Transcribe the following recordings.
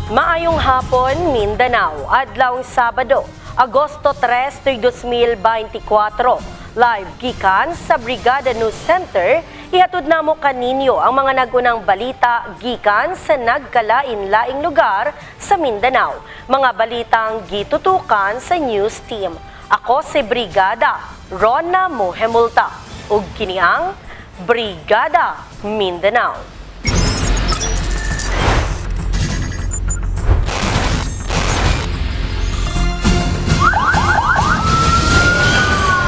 Maayong hapon, Mindanao, adlawng Sabado, Agosto 3, 2024. Live gikan sa Brigada News Center, ihatod namo kaninyo ang mga nagunang balita gikan sa nagkalain-laing lugar sa Mindanao. Mga balitang gitutukan sa news team. Ako si Brigada Rona Mohemulta ug kini ang Brigada Mindanao.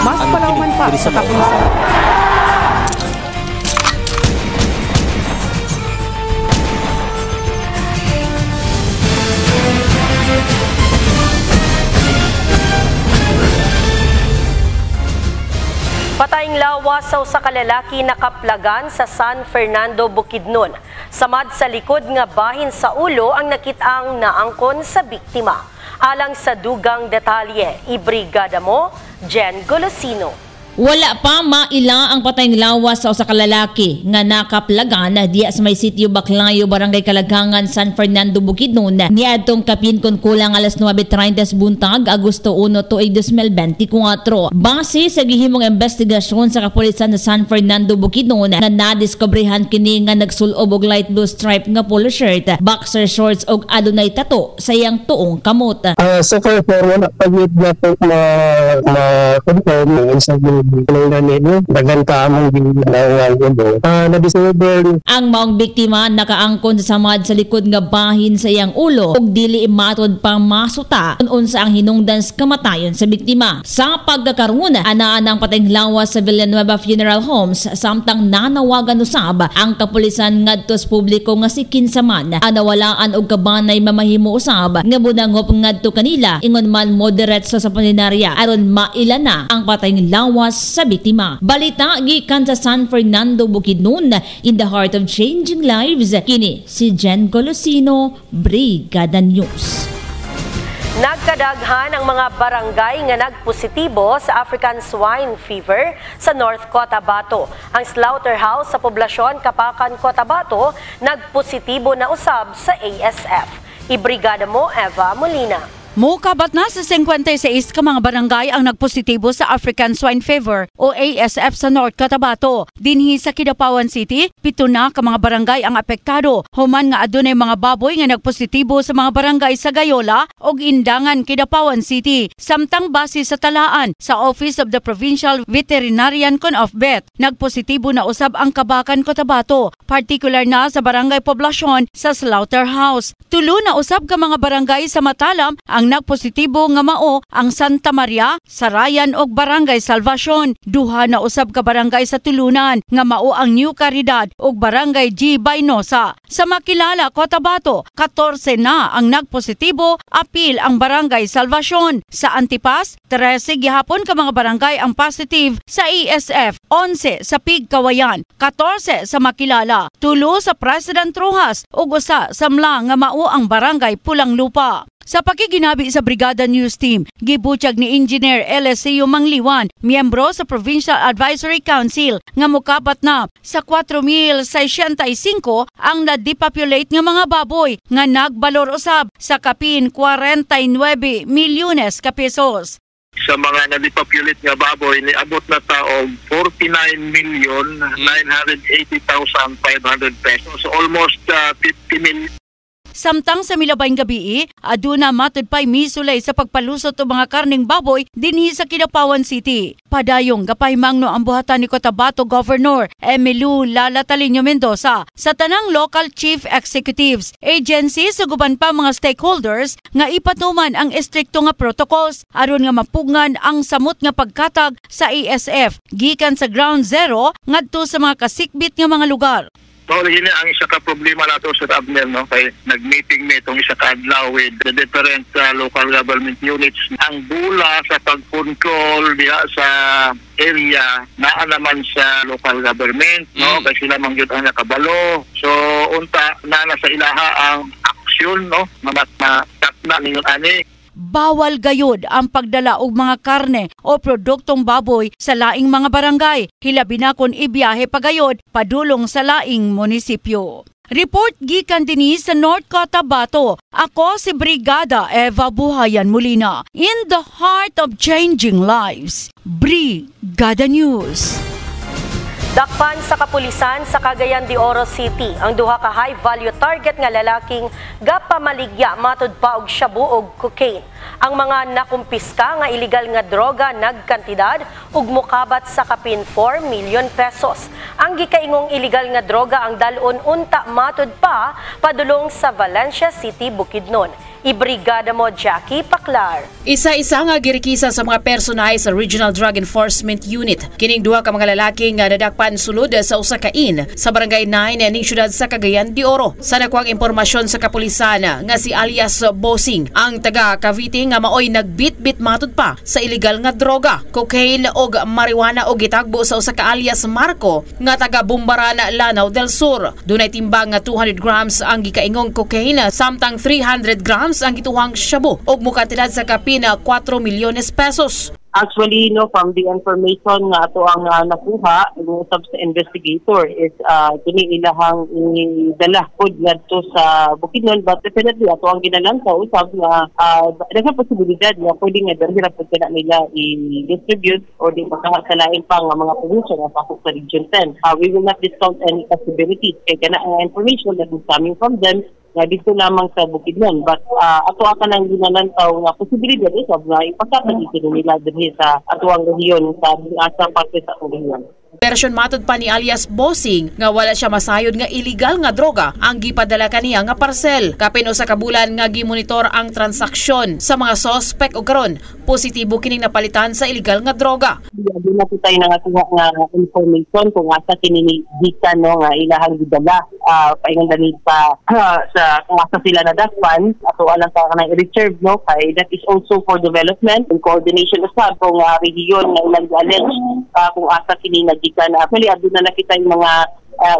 Mas Palawan pa sa Kapulisan. Patayng lawas sa usa ka lalaki nakaplagan sa San Fernando, Bukidnon. Samad sa likod nga bahin sa ulo ang nakit-ang naangkon sa biktima. Alang sa dugang detalye, ibrigada mo, Jen Golosino. Wala pa maila ang patayng lawas sa usa ka lalaki nga nakaplagan diya sa may sitio Baclayo, Barangay Kalagangan, San Fernando, Bukidnon niadtong kapin kun kulang alas 9:30 buntag, Agosto 1, tuig 2024. Base sa gihimong investigasyon sa kapulisan sa San Fernando, Bukidnon nga nadiskobrehan kini nga nagsulob og light blue stripe nga polo shirt, boxer shorts ug adunay tato sa iyang tuong kamot. So far, wala pa yun na po ma-confirm sa ang maong biktima nakaangkon sa samad sa likod nga bahin sa iyang ulo ug dili matod pang masuta unsa ang hinungdan sa kamatayon sa biktima. Sa pagkakaroon anaan ang patayng lawas sa Villanueva Funeral Homes samtang nanawagan usab ang kapulisan ngadto sa publiko nga si kinsaman ang nawalaan og kabanay mamahimo usab nga budangop ngadto kanila ingon man moderate sa paninarya aron maila na ang patayng lawas sa biktima. Balita gikan sa San Fernando, Bukidnon, in the heart of changing lives. Kini si Jen Golosino, Brigada News. Nagkadaghan ang mga barangay nga nagpositibo sa African Swine Fever sa North Cotabato. Ang slaughterhouse sa poblasyon Kapakan, Cotabato nagpositibo na usab sa ASF. Ibrigada mo, Eva Molina. Mokabat na sa 56 ka mga barangay ang nagpositibo sa African Swine Fever o ASF sa North Cotabato. Dinhi sa Kidapawan City, 7 na ka mga barangay ang apektado. Human nga adunay mga baboy nga nagpositibo sa mga barangay sa Gayola ug Indangan, Kidapawan City. Samtang base sa talaan sa Office of the Provincial Veterinarian Conofvet, nagpositibo na usab ang Kabakan, Cotabato, particular na sa barangay poblasyon sa slaughterhouse. Tulo na usab ka mga barangay sa Matalam ang nagpositibo nga mao ang Santa Maria, Sarayan ug Barangay Salvacion. Duha na usab ka barangay sa tulunan nga mao ang New Caridad ug Barangay G. Baynosa. Sa Makilala, Cotabato, 14 na ang nagpositibo, apil ang Barangay Salvacion. Sa Antipas, 13 gihapon ka mga barangay ang positive sa ESF, 11 sa Pig Kawayan, 14 sa Makilala, 2 sa President Rojas ug usa sa Mla nga mao ang Barangay Pulang Lupa. Sa pakiginabi sa Brigada News Team, gibutyag ni Engineer LSCU Mangliwan, miyembro sa Provincial Advisory Council, nga mukapat na sa 4,065 ang na-depopulate nga mga baboy nga nagbalor usab sa kapin 49 milyones ka pesos. Sa mga na-depopulate nga baboy, niabot na taog 49,980,500 pesos. So almost 50 million. Samtang sa milabayng gabi, aduna matud pay misulay sa pagpalusot o mga karning baboy dinhi sa Kidapawan City. Padayong gapahimangno ang buhatan ni Cotabato Governor Emilu Lalatalinio Mendoza sa tanang local chief executives, agencies ug uban pa mga stakeholders nga ipatuman ang estrikto nga protocols aron nga mapugngan ang samot nga pagkatag sa ASF gikan sa ground zero ngadto sa mga kasikbit nga mga lugar. So, yun ang isa ka problema nato sa Abner, no? Kaya nag-meeting na itong isa ka adlaw with the different local government units. Ang bula sa pag-control diha sa area naa naman sa local government, no? Kasi sila mangyud ang nakabalo. So, unta na sa ilaha ang aksyon, no? Matat na ningon ani. Bawal gayud ang pagdala og mga karne o produktong baboy sa laing mga barangay, hilabi na kung ibiyahe pagayod padulong sa laing munisipyo. Report gikan dinhi sa North Cotabato. Ako si Brigada Eva Buhayan Molina. In the heart of changing lives, Brigada News. Dakpan sa kapulisan sa Cagayan de Oro City ang duha ka high-value target nga lalaking gapamaligya matud pa og shabu og cocaine. Ang mga nakumpiska nga illegal nga droga nagkantidad ug mokabat sa kapin 4 million pesos. Ang gikaingong illegal nga droga ang dalon unta matud pa padulong sa Valencia City, Bukidnon. Ibrigada mo Jackie Paclar. Isa-isa nga girikisa sa mga personay sa Regional Drug Enforcement Unit. Kining duha ka mga lalaki nga nadakpan sulod sa usa ka inn sa Barangay 9 ning syudad sa Cagayan de Oro. Sa nakuang impormasyon sa kapulisan nga si alias Bossing ang taga Cavite nga maoy nagbit-bit matud pa sa illegal nga droga, cocaine og marijuana og gitagbo sa usa ka alias Marco nga taga Bumbaran, Lanao del Sur. Dunay timbang nga 200 grams ang gikaingong cocaine samtang 300 grams ang gituhang shabu ug mukantidad sa kapina 4 milyones pesos. Actually, from the information nga ato ang nakuha usab sa investigator is kini ilahang idala pod ngadto sa Bukidnon, but definitely ato ang ginalang sa usab nga nasa posibilidad nga pwede nga dira pod kana nila i-distribute or di makakasalain pa nga mga producer nga pasok sa Region 10. We will not discount any possibilities kay kana ang information that is coming from them nga dito lamang sa Bukidnon, but ato ka nang ginanantaw nga posibilidad ito nga ipagkakalitin nila din sa atuang rehiyon sa asang parte sa rehiyon. Version matod pa ni alias Bossing nga wala siya masayod nga illegal nga droga ang gipadala kaniya nga parcel. Kapin usa ka bulan nga gimonitor ang transaksyon sa mga suspect ug karon positibo kining napalitan sa illegal nga droga. Di na tayo nga information kung asa kini gikan nga ilahang gidala paingon dali pa sa kung asa sila nadakpan ato alang ka kanang reserve kay that is also for development and coordination usab kung rehiyon nga ilang allege kung asa kini gikan. Actually, adun na nakita yung mga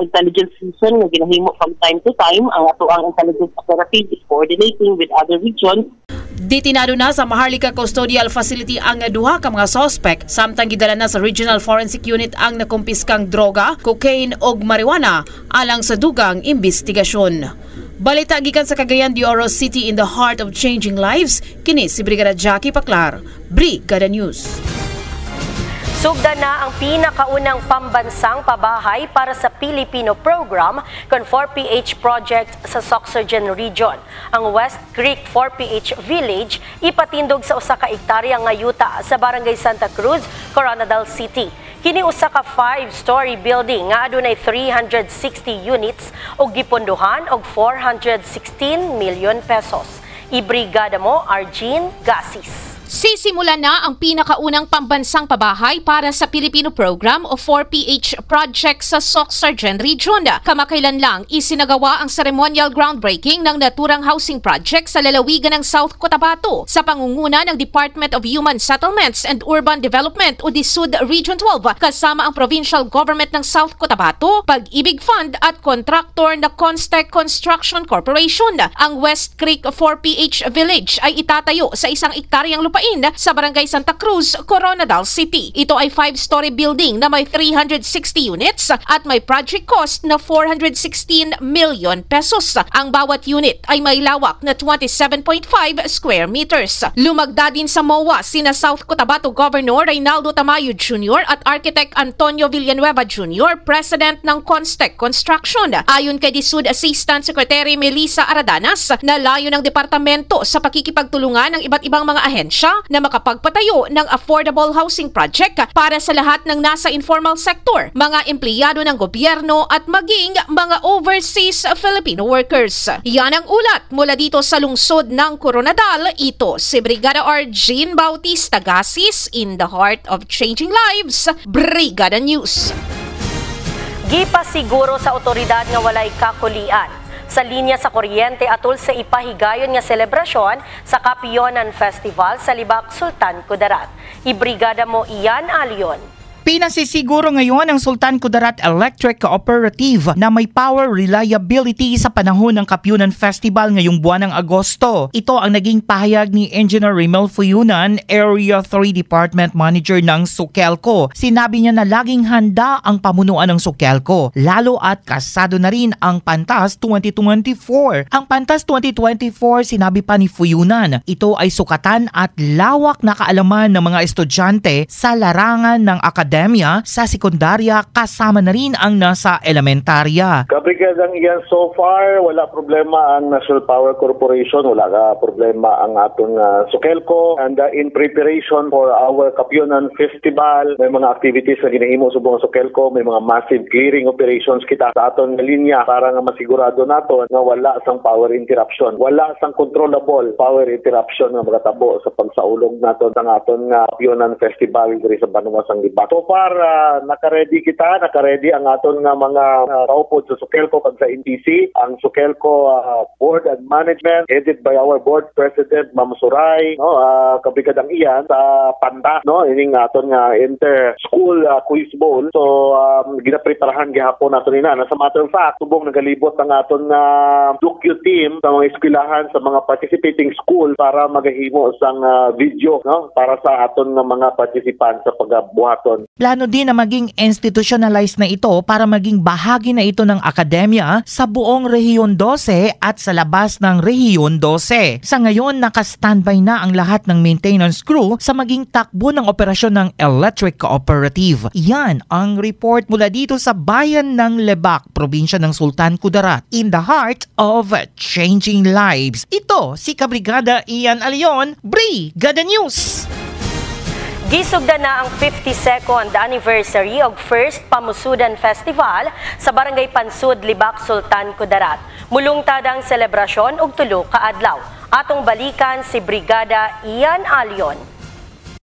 intelligence season na ginahimo from time to time. Ang ato ang intelligence operative is coordinating with other regions. Ditinado na sa Maharlika Custodial Facility ang duha ka mga suspect samtang gidala na sa Regional Forensic Unit ang nakumpiskang droga, cocaine ug marijuana alang sa dugang investigasyon. Balita gikan sa Cagayan de Oro City in the heart of changing lives, kini si Brigada Jackie Paclar, Brigada News. Sugda na ang pinakaunang pambansang pabahay para sa Pilipino program kon 4PH project sa Sorsogon Region. Ang West Creek 4PH Village ipatindog sa usa ka hektarya nga yuta sa Barangay Santa Cruz, Coronadal City. Kini usa ka 5-story building nga adunay 360 units ug gipondohan og 416 million pesos. Ibrigada mo Argene Gasis. Sisimula na ang pinakaunang pambansang pabahay para sa Filipino program o 4PH project sa Sorsogon Region. Kamakailan lang isinagawa ang ceremonial groundbreaking ng naturang housing project sa lalawigan ng South Cotabato sa pangunguna ng Department of Human Settlements and Urban Development o DSUD Region 12 kasama ang Provincial Government ng South Cotabato, Pag-ibig Fund at contractor na Constec Construction Corporation. Ang West Creek 4PH Village ay itatayo sa isang hektaryang lupa sa Barangay Santa Cruz, Coronadal City. Ito ay 5-story building na may 360 units at may project cost na 416 million pesos. Ang bawat unit ay may lawak na 27.5 square meters. Lumagda din sa MOA sina South Cotabato Governor Reynaldo Tamayo Jr. at Architect Antonio Villanueva Jr., President ng Constec Construction. Ayon kay DSUD Assistant Secretary Melissa Aradanas, na layo ng departamento sa pakikipagtulungan ng iba't ibang mga ahensya na makapagpatayo ng affordable housing project para sa lahat ng nasa informal sector, mga empleyado ng gobyerno at maging mga overseas Filipino workers. Yan ang ulat mula dito sa lungsod ng Coronadal. Ito si Brigada Argene Bautista Gasis in the heart of changing lives, Brigada News. Gipasiguro sa otoridad nga walay kakulian sa linya sa kuryente atol sa ipahigayon nga selebrasyon sa Kapionan Festival sa Libak, Sultan Kudarat. Ibrigada mo Ian Alion. Pinasisiguro ngayon ng Sultan Kudarat Electric Cooperative na may power reliability sa panahon ng Kapyunan Festival ngayong buwan ng Agosto. Ito ang naging pahayag ni Engineer Rimel Fuyunan, Area 3 Department Manager ng Sukelco. Sinabi niya na laging handa ang pamunuan ng Sukelco, lalo at kasado na rin ang Pantas 2024. Ang Pantas 2024, sinabi pa ni Fuyunan, ito ay sukatan at lawak na kaalaman ng mga estudyante sa larangan ng akademya sa sekundarya kasama na rin ang nasa elementarya. Kabrigadang iyan, so far wala problema ang National Power Corporation, wala ka problema ang atong Sukelco, and in preparation for our Kapyunan Festival, may mga activities na ginahimo sa buong Sukelco, may mga massive clearing operations kita sa aton na linya para nga masigurado nato na wala sang power interruption, wala sang controllable power interruption nga magatabo sa pagsaulog nato sa aton Kapyunan Festival diri sa Banwa sang Libak. So far, naka-ready ang aton nga mga kaupod sa Sukelco kag sa NTC, ang Sukelco Board and Management headed by our Board President Ma'am Suray, kabrigadang iyan sa Pantas, ining aton nga inter-school quiz bowl. So ginapreparahan gihapon nato nina. As a matter of fact, subong nagalibot ang aton nga docu team sa mga eskwelahan sa mga participating school para magahimo sang video para sa aton nga mga participants sa pagbuhaton. Plano din na maging institutionalized na ito para maging bahagi na ito ng akademya sa buong Rehiyon 12 at sa labas ng Rehiyon 12. Sa ngayon, naka-standby na ang lahat ng maintenance crew sa maging takbo ng operasyon ng Electric Cooperative. Yan ang report mula dito sa bayan ng Lebak, probinsya ng Sultan Kudarat, in the heart of changing lives. Ito si Kabrigada Ian Alion, Brigada News! Gisugda na ang 52nd anniversary of First Pamusudan Festival sa Barangay Pansud, Libak, Sultan Kudarat. Mulungtad ang selebrasyon og tulo ka adlaw. Atong balikan si Brigada Ian Alion.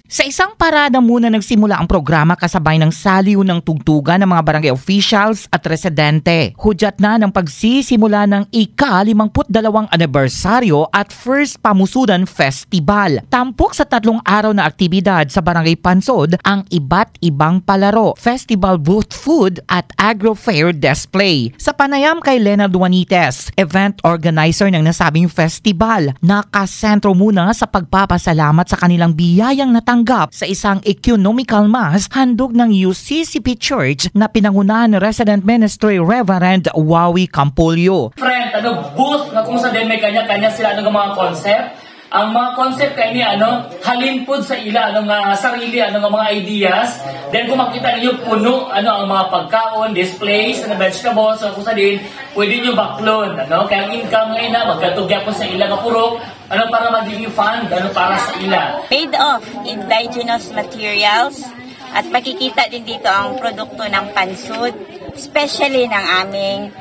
Sa isang parada muna nagsimula ang programa kasabay ng saliw ng tugtugan ng mga barangay officials at residente. Hudyat na ng pagsisimula ng ika-52 anibersaryo at First Pamusudan Festival. Tampok sa 3 araw na aktibidad sa Barangay Pansud ang iba't ibang palaro, festival booth food at agro-fair display. Sa panayam kay Leonard Juanites, event organizer ng nasabing festival, nakasentro muna sa pagpapasalamat sa kanilang biyayang natanggap sa isang economical mass handog ng UCCP Church na pinangunahan ng Resident Ministry Reverend Wawi Campolio. Friend, booth na kung sa din may kanya-kanya sila mga concept. Ang mga concept kay ni halimpod sa ila sarili mga ideas. Then kung makita niyo puno ang mga pagkaon, displays na vegetables, so kung sa din pwede niyo baklon kaya ang income ngayon na magkatugya po sa ila nga purok para magiging fund para sa ila. Made of indigenous materials at makikita din dito ang produkto ng Pansud, especially ng aming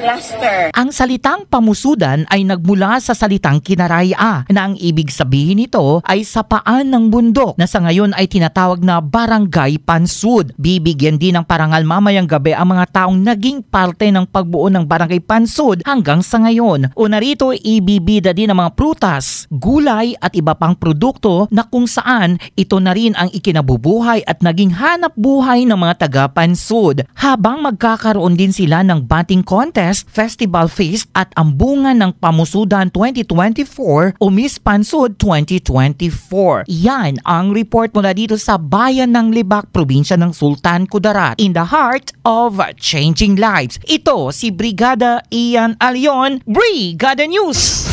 cluster. Ang salitang pamusudan ay nagmula sa salitang kinaraya na ang ibig sabihin nito ay sapaan ng bundok na sa ngayon ay tinatawag na Barangay Pansud. Bibigyan din ng parangal mamayang gabi ang mga taong naging parte ng pagbuo ng Barangay Pansud hanggang sa ngayon. O narito ibibida din ang mga prutas, gulay at iba pang produkto na kung saan ito na rin ang ikinabubuhay at naging hanap buhay ng mga taga Pansud. Habang magkakaroon din sila ng Banting Contest, Festival Feast at Ambungan ng Pamusudan 2024 o Miss Pansud 2024. Yan ang report mula dito sa bayan ng Libak, probinsya ng Sultan Kudarat, in the heart of changing lives. Ito si Brigada Ian Alion, Brigada News!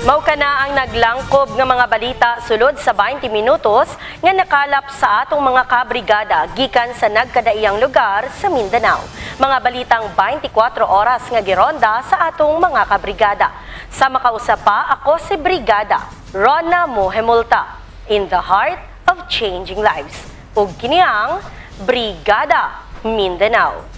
Mao na ang naglangkob nga mga balita sulod sa 20 minutos nga nakalap sa atong mga kabrigada gikan sa nagkadaiyang lugar sa Mindanao. Mga balitang 24 oras nga gironda sa atong mga kabrigada. Sa makausap pa, ako si Brigada Rona Mohemulta, in the heart of changing lives. Ug kini ang Brigada Mindanao.